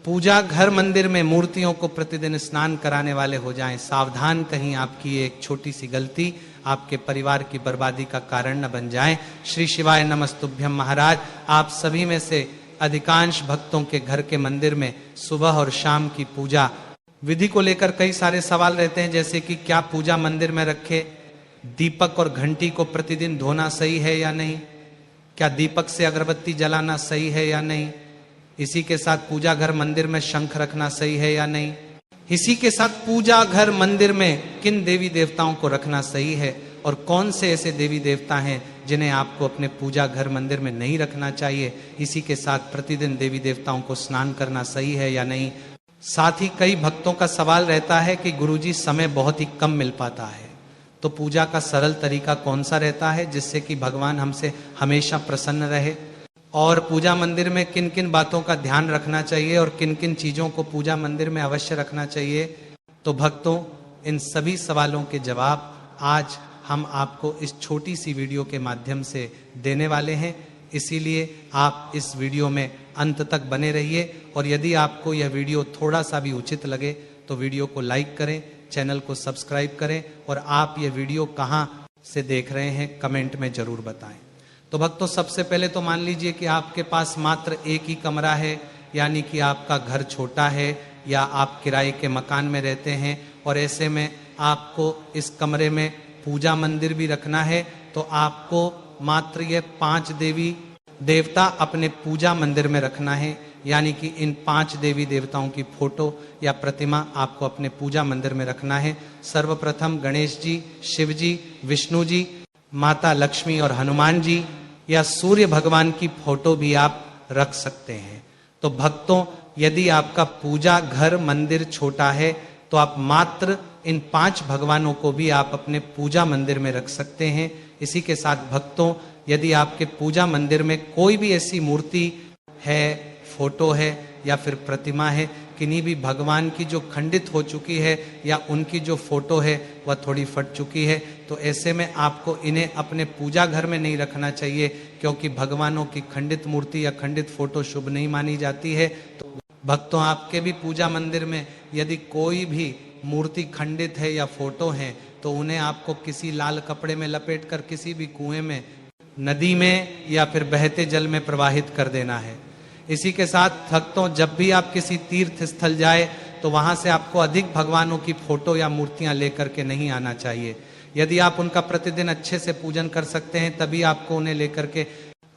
पूजा घर मंदिर में मूर्तियों को प्रतिदिन स्नान कराने वाले हो जाएं। सावधान, कहीं आपकी एक छोटी सी गलती आपके परिवार की बर्बादी का कारण न बन जाए। श्री शिवाय नमस्तुभ्यम। महाराज, आप सभी में से अधिकांश भक्तों के घर के मंदिर में सुबह और शाम की पूजा विधि को लेकर कई सारे सवाल रहते हैं, जैसे कि क्या पूजा मंदिर में रखे दीपक और घंटी को प्रतिदिन धोना सही है या नहीं, क्या दीपक से अगरबत्ती जलाना सही है या नहीं, इसी के साथ पूजा घर मंदिर में शंख रखना सही है या नहीं, इसी के साथ पूजा घर मंदिर में किन देवी देवताओं को रखना सही है, और कौन से ऐसे देवी देवता हैं जिन्हें आपको अपने पूजा घर मंदिर में नहीं रखना चाहिए, इसी के साथ प्रतिदिन देवी देवताओं को स्नान करना सही है या नहीं। साथ ही कई भक्तों का सवाल रहता है कि गुरुजी समय बहुत ही कम मिल पाता है, तो पूजा का सरल तरीका कौन सा रहता है जिससे कि भगवान हमसे हमेशा प्रसन्न रहे, और पूजा मंदिर में किन किन बातों का ध्यान रखना चाहिए और किन किन चीजों को पूजा मंदिर में अवश्य रखना चाहिए। तो भक्तों, इन सभी सवालों के जवाब आज हम आपको इस छोटी सी वीडियो के माध्यम से देने वाले हैं, इसीलिए आप इस वीडियो में अंत तक बने रहिए। और यदि आपको यह वीडियो थोड़ा सा भी उचित लगे तो वीडियो को लाइक करें, चैनल को सब्सक्राइब करें, और आप ये वीडियो कहाँ से देख रहे हैं कमेंट में जरूर बताएं। तो भक्तों, सबसे पहले तो मान लीजिए कि आपके पास मात्र एक ही कमरा है, यानी कि आपका घर छोटा है या आप किराए के मकान में रहते हैं, और ऐसे में आपको इस कमरे में पूजा मंदिर भी रखना है, तो आपको मात्र ये 5 देवी देवता अपने पूजा मंदिर में रखना है। यानी कि इन 5 देवी देवताओं की फोटो या प्रतिमा आपको अपने पूजा मंदिर में रखना है। सर्वप्रथम गणेश जी, शिव जी, विष्णु जी, माता लक्ष्मी और हनुमान जी, या सूर्य भगवान की फोटो भी आप रख सकते हैं। तो भक्तों, यदि आपका पूजा घर मंदिर छोटा है तो आप मात्र इन 5 भगवानों को भी आप अपने पूजा मंदिर में रख सकते हैं। इसी के साथ भक्तों, यदि आपके पूजा मंदिर में कोई भी ऐसी मूर्ति है, फोटो है या फिर प्रतिमा है, किन्हीं भी भगवान की जो खंडित हो चुकी है या उनकी जो फोटो है वह थोड़ी फट चुकी है, तो ऐसे में आपको इन्हें अपने पूजा घर में नहीं रखना चाहिए, क्योंकि भगवानों की खंडित मूर्ति या खंडित फोटो शुभ नहीं मानी जाती है। तो भक्तों, आपके भी पूजा मंदिर में यदि कोई भी मूर्ति खंडित है या फोटो है, तो उन्हें आपको किसी लाल कपड़े में लपेटकर किसी भी कुएं में, नदी में या फिर बहते जल में प्रवाहित कर देना है। इसी के साथ भक्तों, जब भी आप किसी तीर्थ स्थल जाए तो वहां से आपको अधिक भगवानों की फोटो या मूर्तियां लेकर के नहीं आना चाहिए। यदि आप उनका प्रतिदिन अच्छे से पूजन कर सकते हैं तभी आपको उन्हें लेकर के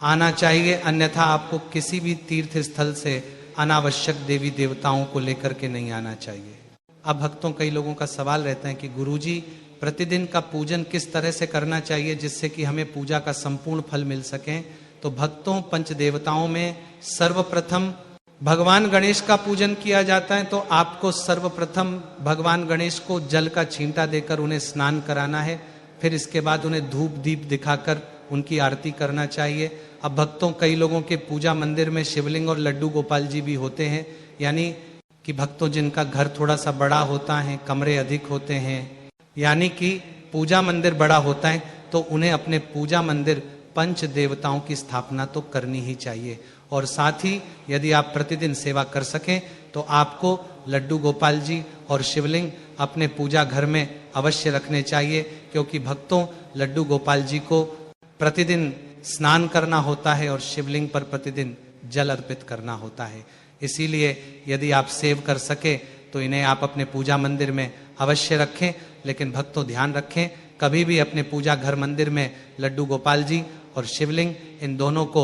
आना चाहिए, अन्यथा आपको किसी भी तीर्थ स्थल से अनावश्यक देवी देवताओं को लेकर के नहीं आना चाहिए। अब भक्तों, कई लोगों का सवाल रहता है कि गुरुजी, प्रतिदिन का पूजन किस तरह से करना चाहिए जिससे कि हमें पूजा का संपूर्ण फल मिल सके। तो भक्तों, पंच देवताओं में सर्वप्रथम भगवान गणेश का पूजन किया जाता है, तो आपको सर्वप्रथम भगवान गणेश को जल का छींटा देकर उन्हें स्नान कराना है। फिर इसके बाद उन्हें धूप दीप दिखाकर उनकी आरती करना चाहिए। अब भक्तों, कई लोगों के पूजा मंदिर में शिवलिंग और लड्डू गोपाल जी भी होते हैं, यानी कि भक्तों जिनका घर थोड़ा सा बड़ा होता है, कमरे अधिक होते हैं, यानी कि पूजा मंदिर बड़ा होता है, तो उन्हें अपने पूजा मंदिर पंच देवताओं की स्थापना तो करनी ही चाहिए। और साथ ही यदि आप प्रतिदिन सेवा कर सकें तो आपको लड्डू गोपाल जी और शिवलिंग अपने पूजा घर में अवश्य रखने चाहिए, क्योंकि भक्तों, लड्डू गोपाल जी को प्रतिदिन स्नान करना होता है और शिवलिंग पर प्रतिदिन जल अर्पित करना होता है। इसीलिए यदि आप सेव कर सके तो इन्हें आप अपने पूजा मंदिर में अवश्य रखें। लेकिन भक्तों, ध्यान रखें, कभी भी अपने पूजा घर मंदिर में लड्डू गोपाल जी और शिवलिंग, इन दोनों को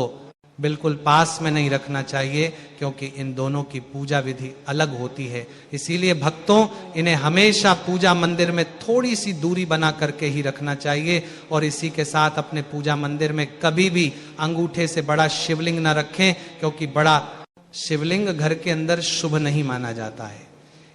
बिल्कुल पास में नहीं रखना चाहिए, क्योंकि इन दोनों की पूजा विधि अलग होती है। इसीलिए भक्तों, इन्हें हमेशा पूजा मंदिर में थोड़ी सी दूरी बना करके ही रखना चाहिए। और इसी के साथ अपने पूजा मंदिर में कभी भी अंगूठे से बड़ा शिवलिंग न रखें, क्योंकि बड़ा शिवलिंग घर के अंदर शुभ नहीं माना जाता है।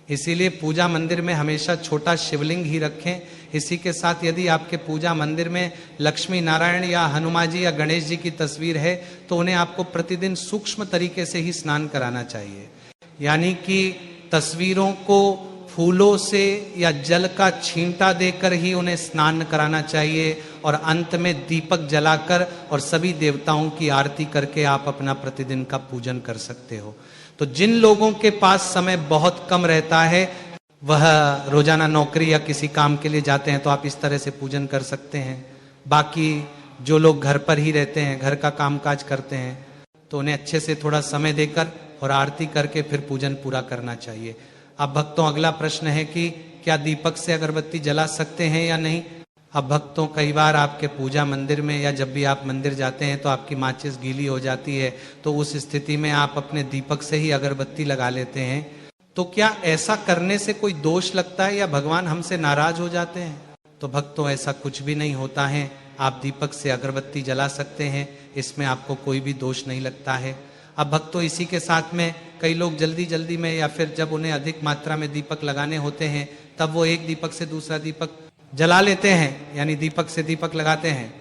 इसीलिए पूजा मंदिर में हमेशा छोटा शिवलिंग ही रखें। इसी के साथ यदि आपके पूजा मंदिर में लक्ष्मी नारायण या हनुमान जी या गणेश जी की तस्वीर है, तो उन्हें आपको प्रतिदिन सूक्ष्म तरीके से ही स्नान कराना चाहिए। यानी कि तस्वीरों को फूलों से या जल का छींटा देकर ही उन्हें स्नान कराना चाहिए, और अंत में दीपक जलाकर और सभी देवताओं की आरती करके आप अपना प्रतिदिन का पूजन कर सकते हो। तो जिन लोगों के पास समय बहुत कम रहता है, वह रोजाना नौकरी या किसी काम के लिए जाते हैं, तो आप इस तरह से पूजन कर सकते हैं। बाकी जो लोग घर पर ही रहते हैं, घर का कामकाज करते हैं, तो उन्हें अच्छे से थोड़ा समय देकर और आरती करके फिर पूजन पूरा करना चाहिए। अब भक्तों, अगला प्रश्न है कि क्या दीपक से अगरबत्ती जला सकते हैं या नहीं। अब भक्तों, कई बार आपके पूजा मंदिर में या जब भी आप मंदिर जाते हैं तो आपकी माचिस गीली हो जाती है, तो उस स्थिति में आप अपने दीपक से ही अगरबत्ती लगा लेते हैं। तो क्या ऐसा करने से कोई दोष लगता है या भगवान हमसे नाराज हो जाते हैं? तो भक्तों, ऐसा कुछ भी नहीं होता है। आप दीपक से अगरबत्ती जला सकते हैं, इसमें आपको कोई भी दोष नहीं लगता है। अब भक्तों, इसी के साथ में कई लोग जल्दी जल्दी में या फिर जब उन्हें अधिक मात्रा में दीपक लगाने होते हैं, तब वो एक दीपक से दूसरा दीपक जला लेते हैं, यानी दीपक से दीपक लगाते हैं।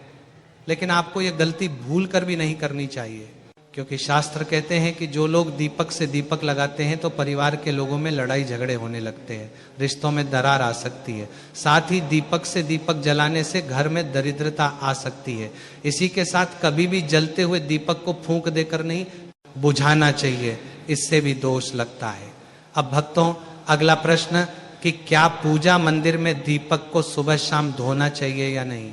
लेकिन आपको ये गलती भूल कर भी नहीं करनी चाहिए, क्योंकि शास्त्र कहते हैं कि जो लोग दीपक से दीपक लगाते हैं तो परिवार के लोगों में लड़ाई झगड़े होने लगते हैं, रिश्तों में दरार आ सकती है। साथ ही दीपक से दीपक जलाने से घर में दरिद्रता आ सकती है। इसी के साथ कभी भी जलते हुए दीपक को फूंक देकर नहीं बुझाना चाहिए, इससे भी दोष लगता है। अब भक्तों, अगला प्रश्न कि क्या पूजा मंदिर में दीपक को सुबह शाम धोना चाहिए या नहीं।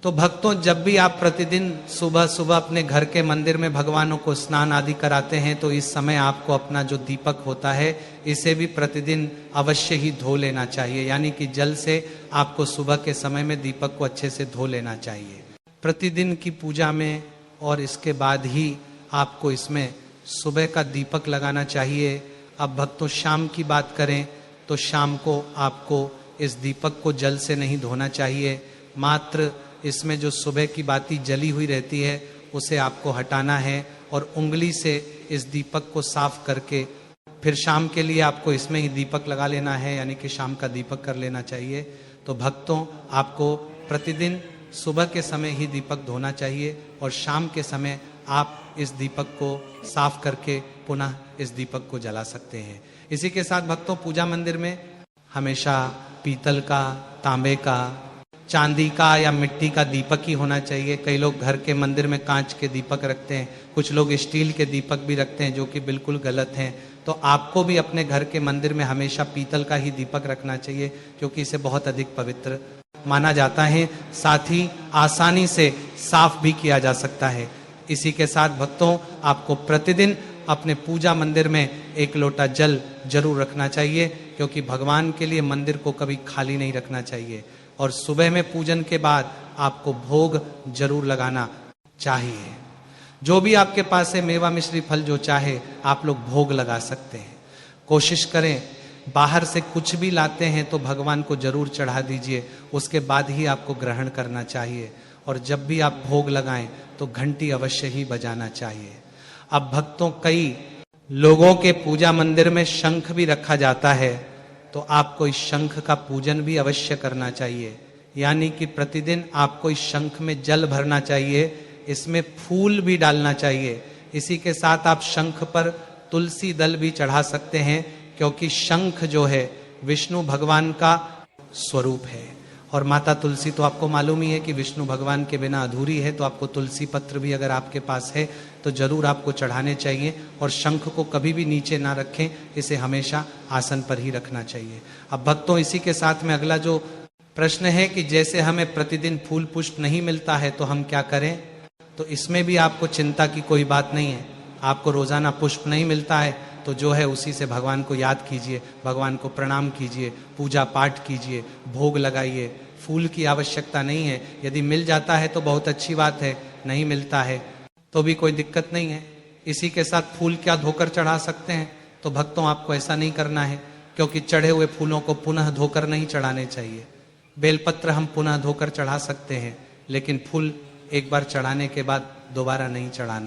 तो भक्तों, जब भी आप प्रतिदिन सुबह सुबह अपने घर के मंदिर में भगवानों को स्नान आदि कराते हैं, तो इस समय आपको अपना जो दीपक होता है, इसे भी प्रतिदिन अवश्य ही धो लेना चाहिए, यानी कि जल से आपको सुबह के समय में दीपक को अच्छे से धो लेना चाहिए प्रतिदिन की पूजा में। और इसके बाद ही आपको इसमें सुबह का दीपक लगाना चाहिए। अब भक्तों, शाम की बात करें तो शाम को आपको इस दीपक को जल से नहीं धोना चाहिए, मात्र इसमें जो सुबह की बाती जली हुई रहती है उसे आपको हटाना है और उंगली से इस दीपक को साफ करके फिर शाम के लिए आपको इसमें ही दीपक लगा लेना है, यानी कि शाम का दीपक कर लेना चाहिए। तो भक्तों, आपको प्रतिदिन सुबह के समय ही दीपक धोना चाहिए और शाम के समय आप इस दीपक को साफ करके पुनः इस दीपक को जला सकते हैं। इसी के साथ भक्तों, पूजा मंदिर में हमेशा पीतल का, तांबे का, चांदी का या मिट्टी का दीपक ही होना चाहिए। कई लोग घर के मंदिर में कांच के दीपक रखते हैं, कुछ लोग स्टील के दीपक भी रखते हैं, जो कि बिल्कुल गलत हैं। तो आपको भी अपने घर के मंदिर में हमेशा पीतल का ही दीपक रखना चाहिए, क्योंकि इसे बहुत अधिक पवित्र माना जाता है। साथ ही आसानी से साफ भी किया जा सकता है। इसी के साथ भक्तों, आपको प्रतिदिन अपने पूजा मंदिर में एक लोटा जल जरूर रखना चाहिए, क्योंकि भगवान के लिए मंदिर को कभी खाली नहीं रखना चाहिए। और सुबह में पूजन के बाद आपको भोग जरूर लगाना चाहिए। जो भी आपके पास है, मेवा मिश्री फल जो चाहे आप लोग भोग लगा सकते हैं। कोशिश करें, बाहर से कुछ भी लाते हैं तो भगवान को जरूर चढ़ा दीजिए, उसके बाद ही आपको ग्रहण करना चाहिए। और जब भी आप भोग लगाएं तो घंटी अवश्य ही बजाना चाहिए। अब भक्तों, कई लोगों के पूजा मंदिर में शंख भी रखा जाता है, तो आपको इस शंख का पूजन भी अवश्य करना चाहिए, यानी कि प्रतिदिन आपको इस शंख में जल भरना चाहिए, इसमें फूल भी डालना चाहिए। इसी के साथ आप शंख पर तुलसी दल भी चढ़ा सकते हैं, क्योंकि शंख जो है विष्णु भगवान का स्वरूप है। और माता तुलसी तो आपको मालूम ही है कि विष्णु भगवान के बिना अधूरी है, तो आपको तुलसी पत्र भी अगर आपके पास है तो जरूर आपको चढ़ाने चाहिए। और शंख को कभी भी नीचे ना रखें, इसे हमेशा आसन पर ही रखना चाहिए। अब भक्तों, इसी के साथ में अगला जो प्रश्न है कि जैसे हमें प्रतिदिन फूल पुष्प नहीं मिलता है तो हम क्या करें। तो इसमें भी आपको चिंता की कोई बात नहीं है। आपको रोजाना पुष्प नहीं मिलता है तो जो है उसी से भगवान को याद कीजिए, भगवान को प्रणाम कीजिए, पूजा पाठ कीजिए, भोग लगाइए। फूल की आवश्यकता नहीं है। यदि मिल जाता है तो बहुत अच्छी बात है, नहीं मिलता है तो भी कोई दिक्कत नहीं है। इसी के साथ फूल क्या धोकर चढ़ा सकते हैं, तो भक्तों आपको ऐसा नहीं करना है, क्योंकि चढ़े हुए फूलों को पुनः धोकर नहीं चढ़ाने चाहिए। बेलपत्र हम पुनः धोकर चढ़ा सकते हैं, लेकिन फूल एक बार चढ़ाने के बाद दोबारा नहीं चढ़ाना।